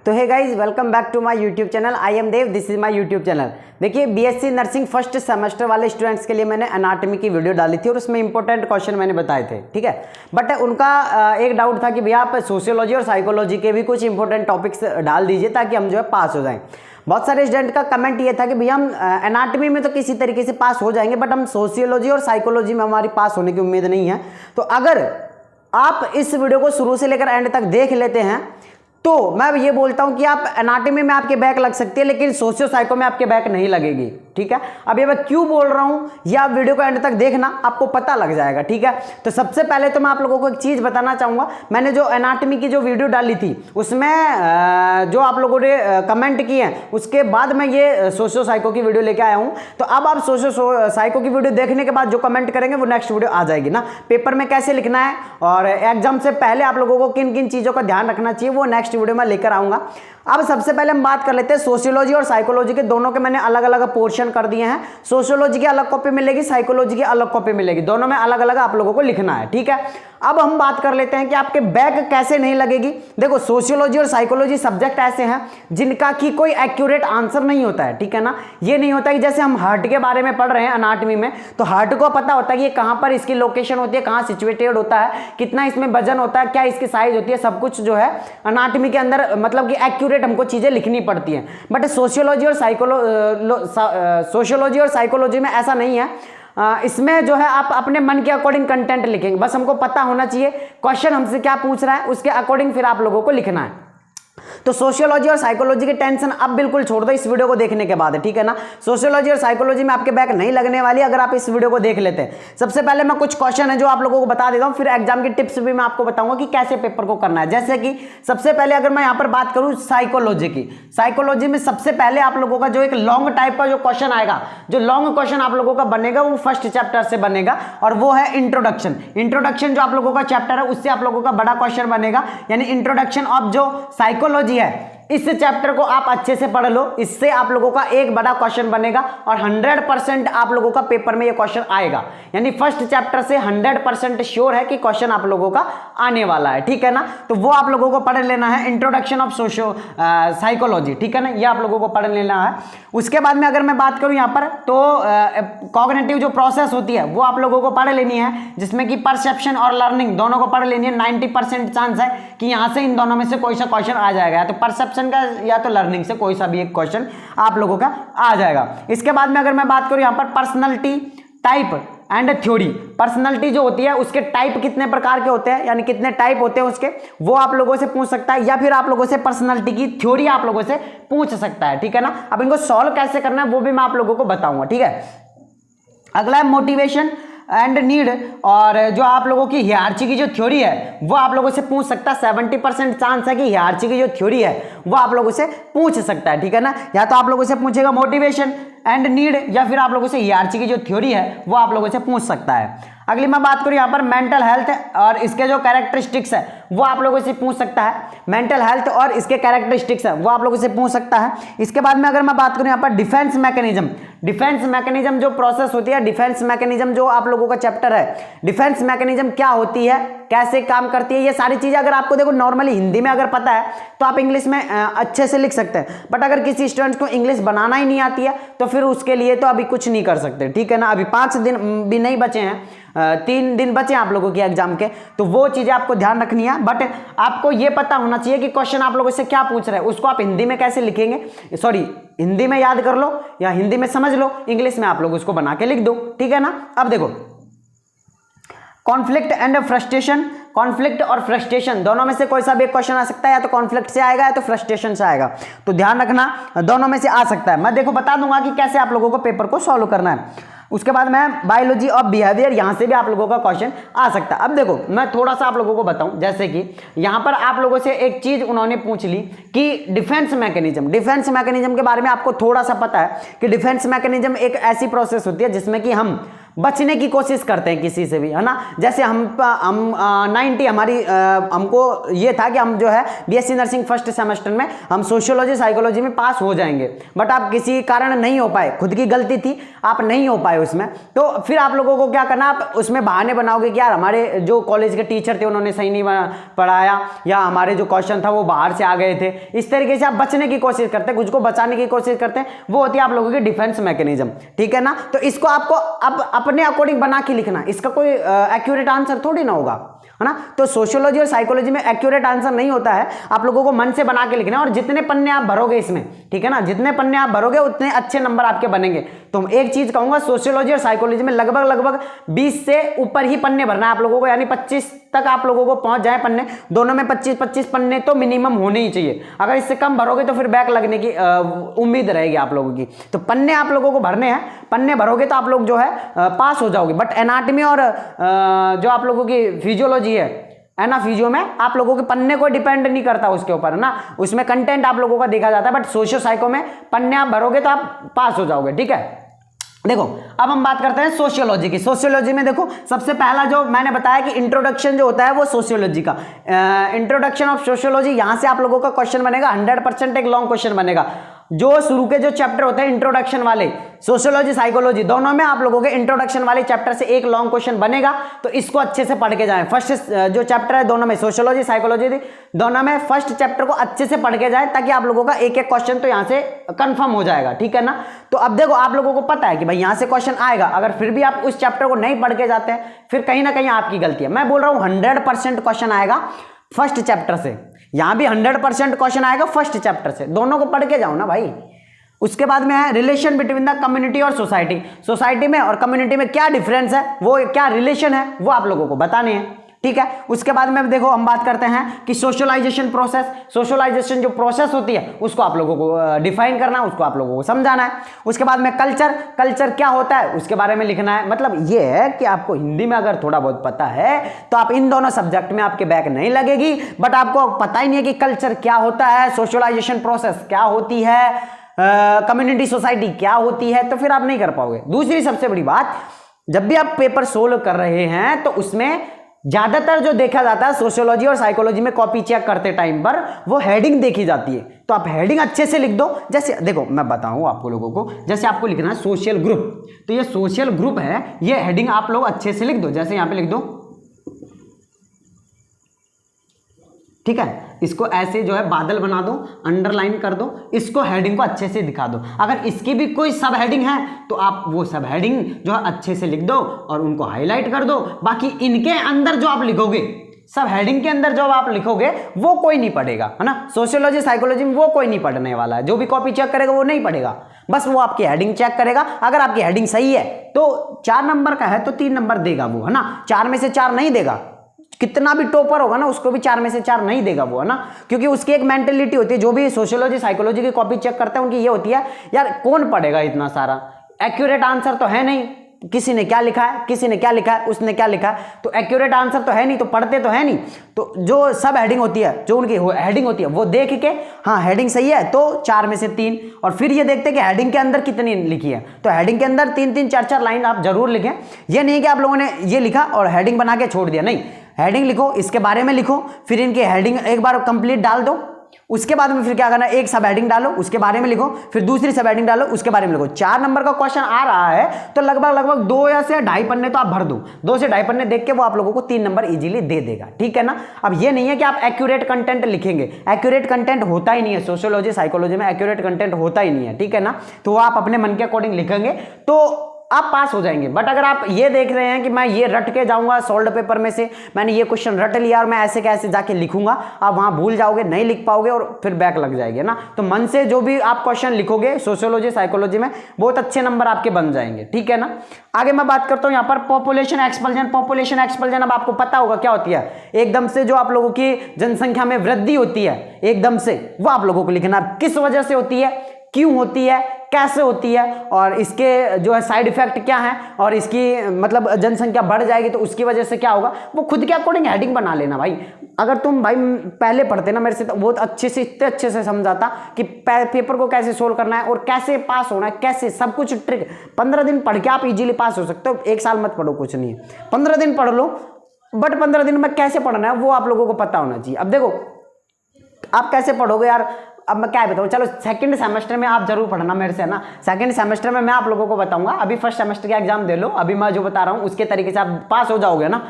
तो hey guys, welcome back to my YouTube channel. I am Dev, this is my YouTube channel. देखिए, BSc nursing first semester वाले students के लिए मैंने anatomy की वीडियो डाली थी और उसमें इंपॉर्टेंट क्वेश्चन मैंने बताए थे, ठीक है। बट उनका एक डाउट था कि भैया आप सोशियोलॉजी और साइकोलॉजी के भी कुछ इंपॉर्टेंट टॉपिक्स डाल दीजिए ताकि हम जो है पास हो जाएं। बहुत सारे स्टूडेंट का कमेंट ये था कि भैया हम एनाटॉमी में तो किसी तरीके से पास हो जाएंगे, बट हम सोशियोलॉजी और साइकोलॉजी में हमारी पास होने की उम्मीद नहीं है। तो अगर आप इस वीडियो को शुरू से लेकर एंड तक देख लेते हैं तो मैं ये बोलता हूं कि आप एनाटॉमी में आपके बैक लग सकती है, लेकिन सोशियो साइको में आपके बैक नहीं लगेगी, ठीक है। अब ये मैं क्यों बोल रहा हूं, ये आप वीडियो को एंड तक देखना, आपको पता लग जाएगा, ठीक है। तो सबसे पहले तो मैं आप लोगों को एक चीज बताना चाहूंगा। मैंने जो एनाटॉमी की जो वीडियो डाली थी उसमें जो आप लोगों ने कमेंट किए हैं, उसके बाद मैं ये सोशियो साइको की वीडियो लेके आया हूं। तो अब आप सोशियो साइको की वीडियो देखने के बाद जो कमेंट करेंगे वो नेक्स्ट वीडियो आ जाएगी ना। पेपर में कैसे लिखना है और एग्जाम से पहले आप लोगों को किन किन चीजों का ध्यान रखना चाहिए वो नेक्स्ट वीडियो में लेकर आऊंगा। अब सबसे पहले हम बात कर लेते हैं सोशियोलॉजी और साइकोलॉजी के। दोनों के मैंने अलग अलग पोर्शन कर दिए हैं। सोशियोलॉजी की अलग कॉपी मिलेगी, साइकोलॉजी की अलग कॉपी मिलेगी, दोनों में अलग अलग आप लोगों को लिखना है, ठीक है। अब हम बात कर लेते हैं कि आपके बैक कैसे नहीं लगेगी। देखो, सोशियोलॉजी और साइकोलॉजी सब्जेक्ट ऐसे हैं जिनका की कोई एक्यूरेट आंसर नहीं होता है, ठीक है ना। ये नहीं होता कि जैसे हम हार्ट के बारे में पढ़ रहे हैं एनाटॉमी में, तो हार्ट को पता होता है कि ये कहां पर इसकी लोकेशन होती है, कहां सिचुएटेड होता है, कितना इसमें वजन होता है, क्या इसकी साइज होती है, सब कुछ जो है एनाटॉमी के अंदर मतलब कि एक्यूरेट हमको चीजें लिखनी पड़ती हैं। बट सोशियोलॉजी और साइकोलॉजी में ऐसा नहीं है। इसमें जो है आप अपने मन के अकॉर्डिंग कंटेंट लिखेंगे, बस हमको पता होना चाहिए क्वेश्चन हमसे क्या पूछ रहा है, उसके अकॉर्डिंग फिर आप लोगों को लिखना है। तो सोशियोलॉजी और साइकोलॉजी की टेंशन अब बिल्कुल छोड़ दो इस वीडियो को देखने के बाद, ठीक है ना। सोशियोलॉजी और साइकोलॉजी में आपके बैक नहीं लगने वाली अगर आप इस वीडियो को देख लेते हैं। सबसे पहले मैं कुछ क्वेश्चन है जो आप लोगों को बता देता हूं, फिर एग्जाम की टिप्स भी मैं आपको बताऊंगा कि कैसे पेपर को करना है। जैसे कि सबसे पहले अगर मैं यहां पर बात करूं साइकोलॉजी की, साइकोलॉजी में सबसे पहले आप लोगों का जो एक लॉन्ग टाइप का जो क्वेश्चन आएगा, जो लॉन्ग क्वेश्चन आप लोगों का बनेगा वो फर्स्ट चैप्टर से बनेगा और वो है इंट्रोडक्शन। इंट्रोडक्शन जो आप लोगों का चैप्टर है उससे आप लोगों का बड़ा क्वेश्चन बनेगा, यानी इंट्रोडक्शन ऑफ जो साइकोलॉजी है इस चैप्टर को आप अच्छे से पढ़ लो, इससे आप लोगों का एक बड़ा क्वेश्चन बनेगा और 100% आप लोगों का पेपर में ये क्वेश्चन आएगा। यानी फर्स्ट चैप्टर से 100% श्योर है कि क्वेश्चन आप लोगों का आने वाला है, ठीक है ना। तो वो आप लोगों को पढ़ लेना है, इंट्रोडक्शन ऑफ सोशियो साइकोलॉजी, ठीक है ना, ये आप लोगों को पढ़ लेना है। उसके बाद में अगर मैं बात करूं यहाँ पर तो कॉग्निटिव जो प्रोसेस होती है वो आप लोगों को पढ़ लेनी है, जिसमें कि परसेप्शन और लर्निंग दोनों को पढ़ लेनी है। 90% चांस है कि यहाँ से इन दोनों में से कोई सा क्वेश्चन आ जाएगा, तो परसेप्शन का या तो लर्निंग से कोई सा भी एक क्वेश्चन आप लोगों का आ जाएगा। इसके बाद में अगर मैं बात करूं यहां पर personality type and theory, personality जो होती है उसके टाइप कितने प्रकार के होते हैं, यानी कितने टाइप होते हैं उसके, वो आप लोगों से पूछ सकता है, या फिर आप लोगों से पर्सनालिटी की थ्योरी आप लोगों से पूछ सकता है, ठीक है ना। अब इनको सॉल्व कैसे करना है वो भी मैं आप लोगों को बताऊंगा, ठीक है। अगला है मोटिवेशन एंड नीड, और जो आप लोगों की हियरार्ची की जो थ्योरी है वो आप लोगों से पूछ सकता है। 70% चांस है कि हियरार्ची की जो थ्योरी है वो आप लोगों से पूछ सकता है, ठीक है ना। या तो आप लोगों से पूछेगा मोटिवेशन एंड नीड, या फिर आप लोगों से हियरार्ची की जो थ्योरी है वो आप लोगों से पूछ सकता है। अगली मैं बात करूं यहाँ पर मेंटल हेल्थ और इसके जो कैरेक्टरिस्टिक्स है वो आप लोगों से पूछ सकता है। मेंटल हेल्थ और इसके कैरेक्टरिस्टिक्स है वो आप लोगों से पूछ सकता है। इसके बाद में अगर मैं बात करूं यहाँ पर डिफेंस मैकेनिज्म, डिफेंस मैकेनिज्म जो प्रोसेस होती है, डिफेंस मैकेनिज्म जो आप लोगों का चैप्टर है, डिफेंस मैकेनिज्म क्या होती है, कैसे काम करती है, ये सारी चीजें अगर आपको देखो नॉर्मली हिंदी में अगर पता है तो आप इंग्लिश में अच्छे से लिख सकते हैं। बट अगर किसी स्टूडेंट को इंग्लिश बनाना ही नहीं आती है तो फिर उसके लिए तो अभी कुछ नहीं कर सकते, ठीक है ना। अभी 5 दिन भी नहीं बचे हैं, 3 दिन बचे हैं आप लोगों के एग्जाम के, तो वो चीजें आपको ध्यान रखनी है। बट आपको ये पता होना चाहिए कि क्वेश्चन आप लोगों से क्या पूछ रहे हैं, उसको आप हिंदी में कैसे लिखेंगे, सॉरी हिंदी में याद कर लो या हिंदी में समझ लो, इंग्लिश में आप लोग उसको बना के लिख दो, ठीक है ना। अब देखो कॉन्फ्लिक्ट एंड फ्रस्ट्रेशन, कॉन्फ्लिक्ट और फ्रस्ट्रेशन दोनों में से कोई सा भी एक क्वेश्चन आ सकता है, या तो कॉन्फ्लिक्ट से आएगा या तो फ्रस्ट्रेशन से आएगा, तो ध्यान रखना दोनों में से आ सकता है। मैं देखो बता दूंगा कि कैसे आप लोगों को पेपर को सॉल्व करना है। उसके बाद मैं बायोलॉजी ऑफ बिहेवियर, यहां से भी आप लोगों का क्वेश्चन आ सकता है। अब देखो मैं थोड़ा सा आप लोगों को बताऊं, जैसे कि यहां पर आप लोगों से एक चीज उन्होंने पूछ ली कि डिफेंस मैकेनिज्म, डिफेंस मैकेनिज्म के बारे में आपको थोड़ा सा पता है कि डिफेंस मैकेनिज्म एक ऐसी प्रोसेस होती है जिसमें कि हम बचने की कोशिश करते हैं किसी से भी, है ना। जैसे हम 90 हमारी हमको ये था कि हम जो है बीएससी नर्सिंग फर्स्ट सेमेस्टर में हम सोशियोलॉजी साइकोलॉजी में पास हो जाएंगे, बट आप किसी कारण नहीं हो पाए, खुद की गलती थी, आप नहीं हो पाए उसमें, तो फिर आप लोगों को क्या करना, आप उसमें बहाने बनाओगे कि यार हमारे जो कॉलेज के टीचर थे उन्होंने सही नहीं पढ़ाया, या हमारे जो क्वेश्चन था वो बाहर से आ गए थे। इस तरीके से आप बचने की कोशिश करते हैं, कुछ को बचाने की कोशिश करते हैं, वो होती है आप लोगों की डिफेंस मैकेनिज्म, ठीक है ना। तो इसको आपको अब अपने अकॉर्डिंग बना के लिखना, इसका कोई एक्यूरेट आंसर थोड़ी ना होगा, है ना। तो सोशियोलॉजी और साइकोलॉजी में एक्यूरेट आंसर नहीं होता है, आप लोगों को मन से बना के लिखना है, और जितने पन्ने आप भरोगे इसमें, ठीक है ना, जितने पन्ने आप भरोगे उतने अच्छे नंबर आपके बनेंगे। तो एक चीज कहूंगा, सोशियोलॉजी और साइकोलॉजी में लगभग 20 से ऊपर ही पन्ने भरना है आप लोगों को, यानी 25 तक आप लोगों को पहुंच जाए पन्ने, दोनों में 25-25 पन्ने तो मिनिमम होने ही चाहिए। अगर इससे कम भरोगे तो फिर बैक लगने की उम्मीद रहेगी आप लोगों की। तो पन्ने आप लोगों को भरने हैं, पन्ने भरोगे तो आप लोग जो है पास हो जाओगे। बट एनाटॉमी और जो आप लोगों की फिजियोलॉजी है ना, फिजियो में आप लोगों के पन्ने को डिपेंड नहीं करता उसके ऊपर, है ना, उसमें कंटेंट आप लोगों का देखा जाता है। बट सोशियो साइको में पन्ने आप भरोगे तो आप पास हो जाओगे, ठीक है। देखो अब हम बात करते हैं सोशियोलॉजी की। सोशियोलॉजी में देखो सबसे पहला जो मैंने बताया कि इंट्रोडक्शन जो होता है वो सोशियोलॉजी का, इंट्रोडक्शन ऑफ सोशियोलॉजी, यहां से आप लोगों का क्वेश्चन बनेगा, 100% एक लॉन्ग क्वेश्चन बनेगा। जो शुरू के जो चैप्टर होते हैं इंट्रोडक्शन वाले, सोशियोलॉजी साइकोलॉजी दोनों में आप लोगों के इंट्रोडक्शन वाले चैप्टर से एक लॉन्ग क्वेश्चन बनेगा, तो इसको अच्छे से पढ़ के जाएं। फर्स्ट जो चैप्टर है दोनों में, सोशियोलॉजी साइकोलॉजी दोनों में फर्स्ट चैप्टर को अच्छे से पढ़ के जाए, ताकि आप लोगों का एक एक क्वेश्चन तो यहां से कंफर्म हो जाएगा, ठीक है ना। तो अब देखो आप लोगों को पता है कि भाई यहां से क्वेश्चन आएगा, अगर फिर भी आप उस चैप्टर को नहीं पढ़ के जाते हैं, फिर कहीं ना कहीं आपकी गलती है। मैं बोल रहा हूं 100% क्वेश्चन आएगा फर्स्ट चैप्टर से, यहां भी 100% क्वेश्चन आएगा फर्स्ट चैप्टर से, दोनों को पढ़ के जाओ ना भाई। उसके बाद में है रिलेशन बिटवीन द कम्युनिटी और सोसाइटी, सोसाइटी में और कम्युनिटी में क्या डिफरेंस है, वो क्या रिलेशन है, वो आप लोगों को बताने हैं, ठीक है। उसके बाद में देखो हम बात करते हैं कि सोशलाइजेशन प्रोसेस, सोशलाइजेशन जो प्रोसेस होती है उसको आप लोगों को डिफाइन करना है, उसको आप लोगों को समझाना है। उसके बाद में कल्चर, कल्चर क्या होता है उसके बारे में लिखना है। मतलब ये है कि आपको हिंदी में अगर थोड़ा बहुत पता है तो आप इन दोनों सब्जेक्ट में आपके बैक नहीं लगेगी, बट आपको पता ही नहीं है कि कल्चर क्या होता है, सोशलाइजेशन प्रोसेस क्या होती है, कम्युनिटी सोसाइटी क्या होती है, तो फिर आप नहीं कर पाओगे। दूसरी सबसे बड़ी बात, जब भी आप पेपर सोल्व कर रहे हैं तो उसमें ज्यादातर जो देखा जाता है सोशियोलॉजी और साइकोलॉजी में कॉपी चेक करते टाइम पर, वो हेडिंग देखी जाती है। तो आप हेडिंग अच्छे से लिख दो। जैसे देखो मैं बताऊं आपको लोगों को, जैसे आपको लिखना है सोशल ग्रुप, तो ये सोशल ग्रुप है, ये हेडिंग आप लोग अच्छे से लिख दो। जैसे यहां पे लिख दो, ठीक है, इसको ऐसे जो है बादल बना दो, अंडरलाइन कर दो, इसको हेडिंग को अच्छे से दिखा दो। अगर इसकी भी कोई सब हेडिंग है तो आप वो सब हेडिंग जो है अच्छे से लिख दो और उनको हाईलाइट कर दो। बाकी इनके अंदर जो आप लिखोगे, सब हेडिंग के अंदर जो आप लिखोगे वो कोई नहीं पढ़ेगा, है ना। सोशियोलॉजी साइकोलॉजी में वो कोई नहीं पढ़ने वाला है, जो भी कॉपी चेक करेगा वो नहीं पढ़ेगा, बस वो आपकी हेडिंग चेक करेगा। अगर आपकी हेडिंग सही है तो 4 नंबर का है तो 3 नंबर देगा वो, है ना, 4 में से 4 नहीं देगा। कितना भी टॉपर होगा ना उसको भी 4 में से 4 नहीं देगा वो, है ना, क्योंकि उसकी एक मेंटेलिटी होती है। जो भी सोशियोलॉजी साइकोलॉजी की कॉपी चेक करते हैं उनकी ये होती है, यार कौन पढ़ेगा इतना सारा, एक्यूरेट आंसर तो है नहीं, किसी ने क्या लिखा है, किसी ने क्या लिखा है, उसने क्या लिखा है, तो एक्यूरेट आंसर तो है नहीं, तो पढ़ते तो है नहीं। तो जो सब हेडिंग होती है, जो उनकी हेडिंग होती है वो देख के, हाँ हेडिंग सही है तो 4 में से 3, और फिर ये देखते हैं कि हेडिंग के अंदर कितनी लिखी है, तो हेडिंग के अंदर 3-3, 4-4 लाइन आप जरूर लिखें। ये नहीं कि आप लोगों ने ये लिखा और हेडिंग बना के छोड़ दिया, नहीं, हेडिंग लिखो, इसके बारे में लिखो, फिर इनकी हेडिंग एक बार कंप्लीट डाल दो, उसके बाद में फिर क्या करना है, एक सब हेडिंग डालो, उसके बारे में लिखो, फिर दूसरी सब हेडिंग डालो, उसके बारे में लिखो। 4 नंबर का क्वेश्चन आ रहा है तो लगभग 2 या से 2.5 पन्ने तो आप भर दो, 2 से 2.5 पन्ने देख के वो आप लोगों को 3 नंबर इजीली दे देगा, ठीक है ना। अब ये नहीं है कि आप एक्यूरेट कंटेंट लिखेंगे, एक्यूरेट कंटेंट होता ही नहीं है सोशियोलॉजी साइकोलॉजी में, एक्यूरेट कंटेंट होता ही नहीं है, ठीक है ना। तो आप अपने मन के अकॉर्डिंग लिखेंगे तो आप पास हो जाएंगे। बट अगर आप ये देख रहे हैं कि मैं ये रट के जाऊंगा सोल्ड पेपर में से, मैंने ये क्वेश्चन रट लिया और मैं ऐसे कैसे जाके लिखूंगा, आप वहां भूल जाओगे, नहीं लिख पाओगे और फिर बैक लग जाएगी ना। तो मन से जो भी आप क्वेश्चन लिखोगे सोशियोलॉजी साइकोलॉजी में, बहुत अच्छे नंबर आपके बन जाएंगे, ठीक है ना। आगे मैं बात करता हूं यहाँ पर पॉपुलेशन एक्सपल्जन। पॉपुलेशन एक्सपल्जन अब आपको पता होगा क्या होती है, एकदम से जो आप लोगों की जनसंख्या में वृद्धि होती है एकदम से, वो आप लोगों को लिखना किस वजह से होती है, क्यों होती है, कैसे होती है, और इसके जो है साइड इफेक्ट क्या है, और इसकी मतलब जनसंख्या बढ़ जाएगी तो उसकी वजह से क्या होगा, वो खुद के अकॉर्डिंग हेडिंग बना लेना भाई। अगर तुम भाई पहले पढ़ते ना मेरे से तो बहुत अच्छे से, इतने अच्छे से समझाता कि पेपर को कैसे सोल्व करना है और कैसे पास होना है, कैसे सब कुछ ट्रिक। 15 दिन पढ़ के आप इजीली पास हो सकते हो, 1 साल मत पढ़ो, कुछ नहीं है, 15 दिन पढ़ लो, बट 15 दिन में कैसे पढ़ना है वो आप लोगों को पता होना चाहिए। अब देखो आप कैसे पढ़ोगे यार, अब मैं क्या बताऊँ, चलो सेकंड सेमेस्टर में आप जरूर पढ़ना मेरे से, है ना। सेकंड सेमेस्टर में मैं आप लोगों को बताऊंगा, अभी फर्स्ट सेमेस्टर का एग्जाम दे लो, अभी मैं जो बता रहा हूँ उसके तरीके से आप पास हो जाओगे ना।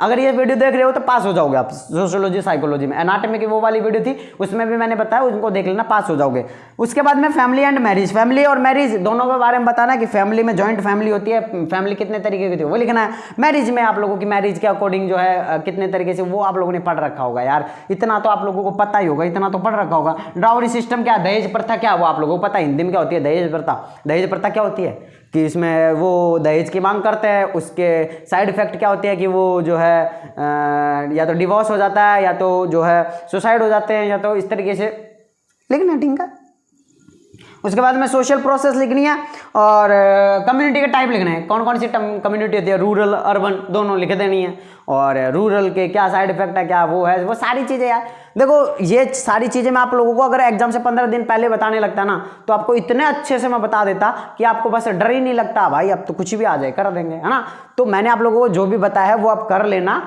अगर ये वीडियो देख रहे हो तो पास हो जाओगे आप सोशियोलॉजी साइकोलॉजी में। एनाटॉमी की वो वाली वीडियो थी उसमें भी मैंने बताया, उनको देख लेना, पास हो जाओगे। उसके बाद में फैमिली एंड मैरिज, फैमिली और मैरिज दोनों के बारे में बताना है कि फैमिली में जॉइंट फैमिली होती है, फैमिली कितने तरीके की होती है वो लिखना है। मैरिज में आप लोगों की मैरिज के अकॉर्डिंग जो है कितने तरीके से, वो आप लोगों ने पढ़ रखा होगा यार, इतना तो आप लोगों को पता ही होगा, इतना तो पढ़ रखा होगा। डाउरी सिस्टम क्या, दहेज प्रथा क्या, वो आप लोगों को पता है, हिंदी में क्या होती है दहेज प्रथा। दहेज प्रथा क्या होती है कि इसमें वो दहेज की मांग करते हैं, उसके साइड इफेक्ट क्या होती है कि वो जो है या तो डिवोर्स हो जाता है, या तो जो है सुसाइड हो जाते हैं, या तो इस तरीके से लिखना, ठीक है। उसके बाद में सोशल प्रोसेस लिखनी है, और कम्युनिटी के टाइप लिखने हैं, कौन कौन सी कम्युनिटी होती है, रूरल अर्बन दोनों लिख देनी है, और रूरल के क्या साइड इफेक्ट है, क्या वो है, वो सारी चीज़ें यार। देखो ये सारी चीज़ें मैं आप लोगों को अगर एग्जाम से 15 दिन पहले बताने लगता ना तो आपको इतने अच्छे से मैं बता देता कि आपको बस डर ही नहीं लगता भाई, अब तो कुछ भी आ जाए कर देंगे, है ना। तो मैंने आप लोगों को जो भी बताया है वो आप कर लेना।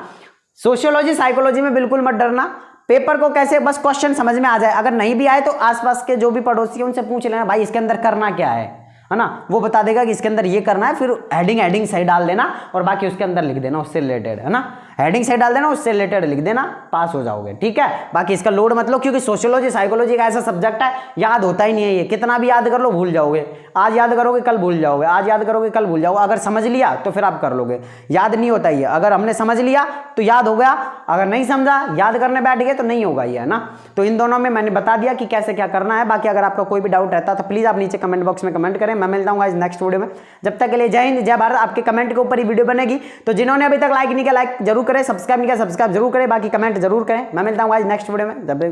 सोशियोलॉजी साइकोलॉजी में बिल्कुल मत डरना, पेपर को कैसे बस क्वेश्चन समझ में आ जाए, अगर नहीं भी आए तो आसपास के जो भी पड़ोसी हैं उनसे पूछ लेना, भाई इसके अंदर करना क्या है ना, वो बता देगा कि इसके अंदर ये करना है, फिर हेडिंग सही डाल देना और बाकी उसके अंदर लिख देना उससे रिलेटेड, है ना। हेडिंग सही डाल देना, उससे रिलेटेड लिख देना, पास हो जाओगे, ठीक है। बाकी इसका लोड मत लो, क्योंकि सोशियोलॉजी साइकोलॉजी का ऐसा सब्जेक्ट है याद होता ही नहीं है, ये कितना भी याद कर लो भूल जाओगे, आज याद करोगे कल भूल जाओगे, आज याद करोगे कल भूल जाओगे। अगर समझ लिया तो फिर आप कर लोगे, याद नहीं होता ये, अगर हमने समझ लिया तो याद हो गया, अगर नहीं समझा याद करने बैठ गए तो नहीं होगा ये, है ना। तो इन दोनों में मैंने बता दिया कि कैसे क्या करना है। बाकी अगर आपका कोई भी डाउट रहता तो प्लीज आप नीचे कमेंट बॉक्स में कमेंट करें, मैं मिलता हूँ आज नेक्स्ट वीडियो में। जब तक के लिए जय हिंद जय भारत। आपके कमेंट के ऊपर ही वीडियो बनेगी, तो जिन्होंने अभी तक लाइक नहीं किया लाइक जरूर करें, सब्सक्राइब नहीं किया सब्सक्राइब जरूर करें, बाकी कमेंट जरूर करें। मैं मिलता हूँ आज नेक्स्ट वीडियो में, जब